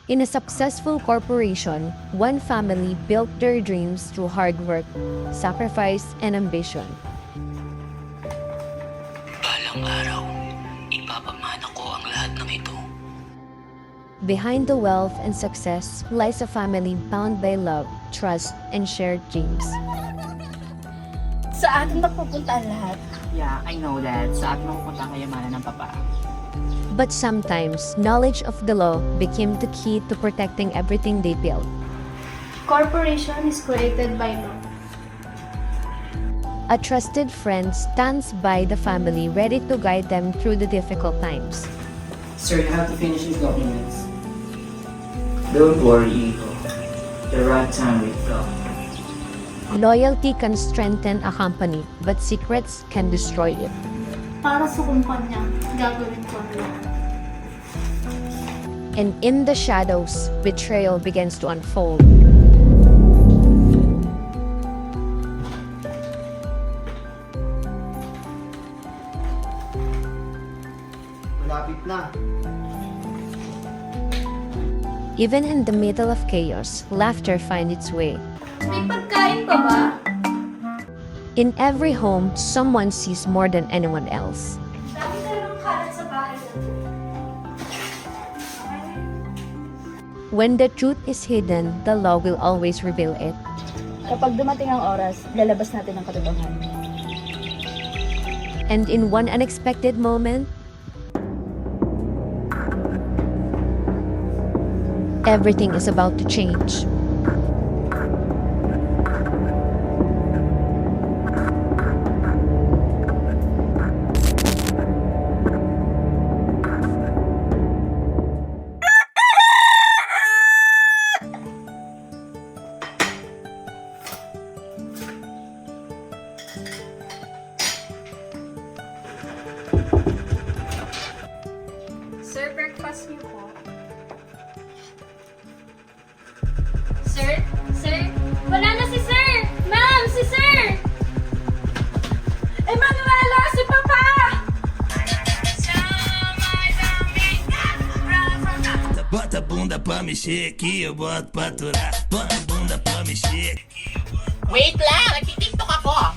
In a successful corporation, one family built their dreams through hard work, sacrifice, and ambition. Balang araw, ipapamana ko ang lahat ng ito. Behind the wealth and success lies a family bound by love, trust, and shared dreams. Sa atin magpupunta ang lahat. Yeah, I know that. Sa atin mapupunta ang kayamanan ng papa. But sometimes, knowledge of the law became the key to protecting everything they built. Corporation is created by law. A trusted friend stands by the family ready to guide them through the difficult times. Sir, you have to finish these documents. Don't worry, Ito. The right time will come. Loyalty can strengthen a company, but secrets can destroy it. Para sa kumpanya, gagawin ko ang lahat. And in the shadows, betrayal begins to unfold. Malapit na. Even in the middle of chaos, laughter finds its way. May pagkain pa ba? In every home, someone sees more than anyone else. Dami ka ng kalat sa bahay natin. When the truth is hidden, the law will always reveal it. Kapag dumating ang oras, lalabas natin ang katotohanan. And in one unexpected moment, everything is about to change. Sir, breakfast niyo po. Sir? Sir? Wala na si Sir! Ma'am, si Sir! Emanuela, si Papa! Bota a bunda pra mexer aqui, eu boto pra aturar. Bota a bunda pra mexer aqui. Wait lang! Nagtitiktok ako!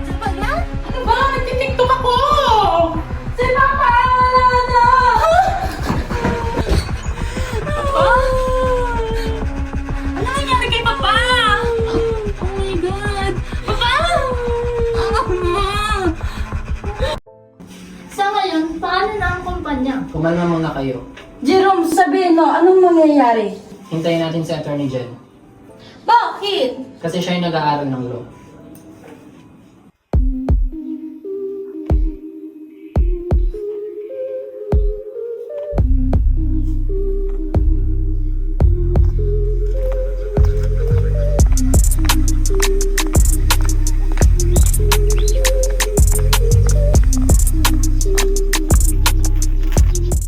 Ano ba yan? Ano ba? Nagtitiktok ako! Si Papa! Wala na! Papa? Ano nangyari kay Papa? Oh my God! Papa! Sa ngayon, paano na ang kumpanya? Kumalma muna kayo. Jerome, sabihin mo, anong mangyayari? Hintayin natin si Attorney Jen. Bakit? Kasi siya yung nag-aaral ng law.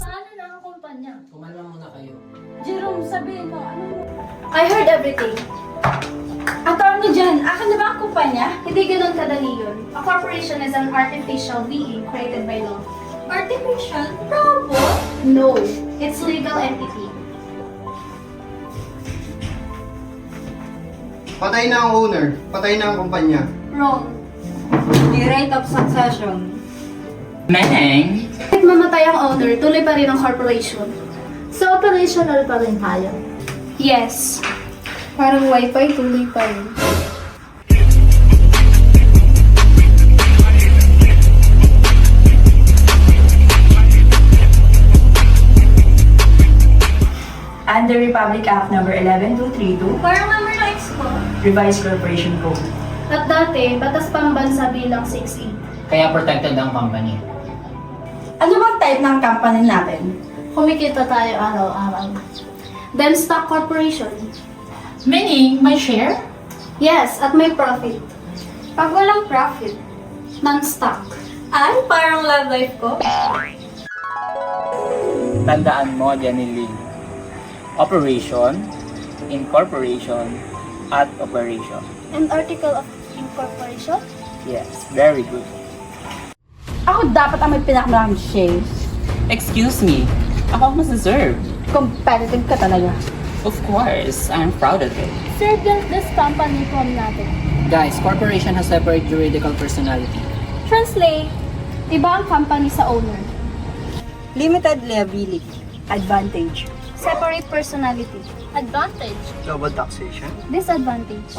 Paano na ang kumpanya? Kumalma muna kayo. Jerome, sabihin mo, anong... I heard everything. Attorney Jen, akin na ba ang kumpanya? Hindi ganun kadali yun. A corporation is an artificial being created by law. Artificial? Robot? No. It's legal entity. Patay na ang owner. Patay na ang kumpanya. Wrong. The right of succession. Meneng! Kahit mamatay ang owner, tuloy pa rin ang corporation. So, operational pa rin tayo. Yes. Parang wifi, tuloy pa rin. Under Republic Act Number 11232, Parang number ng expo. Revised Corporation Code. At dati, batas pambansa bilang 6A. Kaya protected ang company. Ano bang type ng company natin? Kumikita tayo araw-araw. Then stock corporation. Meaning, may share? Yes, at may profit. Pag walang profit, non-stock. Ay, parang love life ko. Tandaan mo, Jenny Lee. Operation, incorporation, at operation. An article of incorporation? Yes, very good. Ako dapat ang may pinakamaraming shares. Excuse me, Ako ang deserve. Competitive ka talaga. Of course, I'm proud of it. Sir, built this company from nothing. Guys, corporation has separate juridical personality. Translate, iba ang company sa owner. Limited liability. Advantage. Separate personality. Advantage. Double taxation. Disadvantage.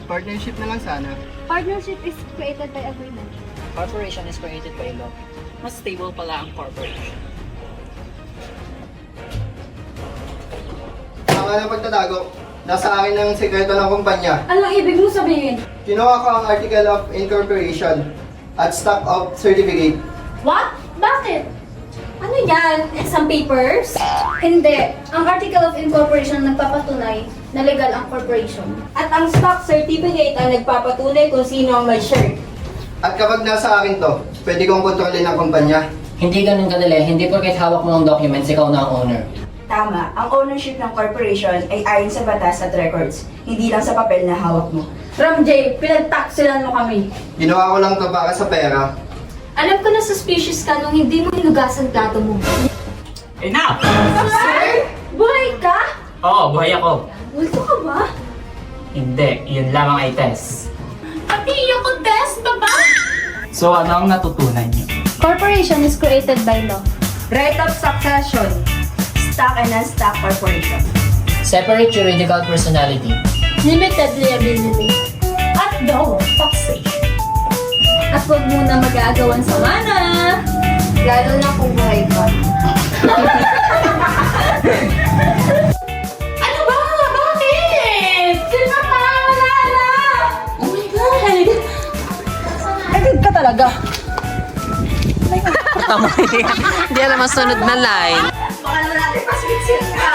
Partnership na lang sana. Partnership is created by agreement. Corporation is created by law. Mas stable pala ang corporation. Ang ng pagtatago, nasa akin ang sekreto ng kumpanya. Anong ibig mo sabihin? Kinuha ko ang Article of Incorporation at Stock of Certificate. What? Bakit? Ano yan? Exam papers? Hindi. Ang Article of Incorporation nagpapatunay na legal ang corporation. At ang stock certificate ang nagpapatunay kung sino ang may share. At kapag nasa akin to, pwede kong kontrolin ang kumpanya. Hindi ganun kadali. Hindi porket hawak mo ang documents, ikaw na ang owner. Tama, ang ownership ng corporation ay ayon sa batas at records, hindi lang sa papel na hawak mo. Ram J, pinagtaksilan mo kami. Ginawa ko lang to para sa pera. Alam ko na suspicious ka nung hindi mo hinugasan plato mo. Enough! Sir? Buhay ka? Oo, buhay ako. Multo ka ba? Hindi, yun lamang ay test. Pati yung test, baba? So, ano ang natutunan niyo? Corporation is created by law. Right of succession. Stock and non-stock corporation. Separate juridical personality. Limited liability. At double taxation. At huwag muna mag-aagawan sa mana. Lalo na kung buhay ka. Ano ba? Bakit? Sino ka? Wala na! Oh my God! Agad ka talaga. Hindi alam ang sunod na line. Baka naman natin paswitsin ka.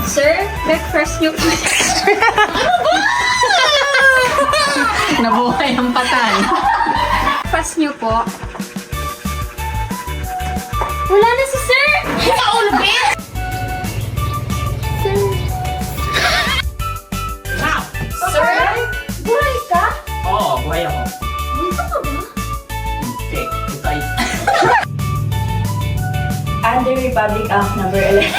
Sir, breakfast niyo po. Nabuhay ang patay. Breakfast niyo po. Wala na si Sir! Kaulbit! Sir. Now, Sir? Buhay ka? Oo, buhay ako. Multo ka ba? Hindi, ito ay... Under Republic Act number 11.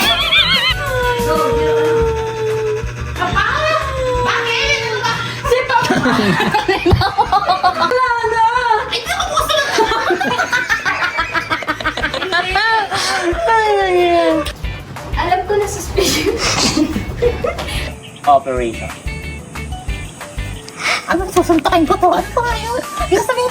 Alam ko na suspicious. Operation. Anong susuntakin ko to? Ano ba yun? Gusto mo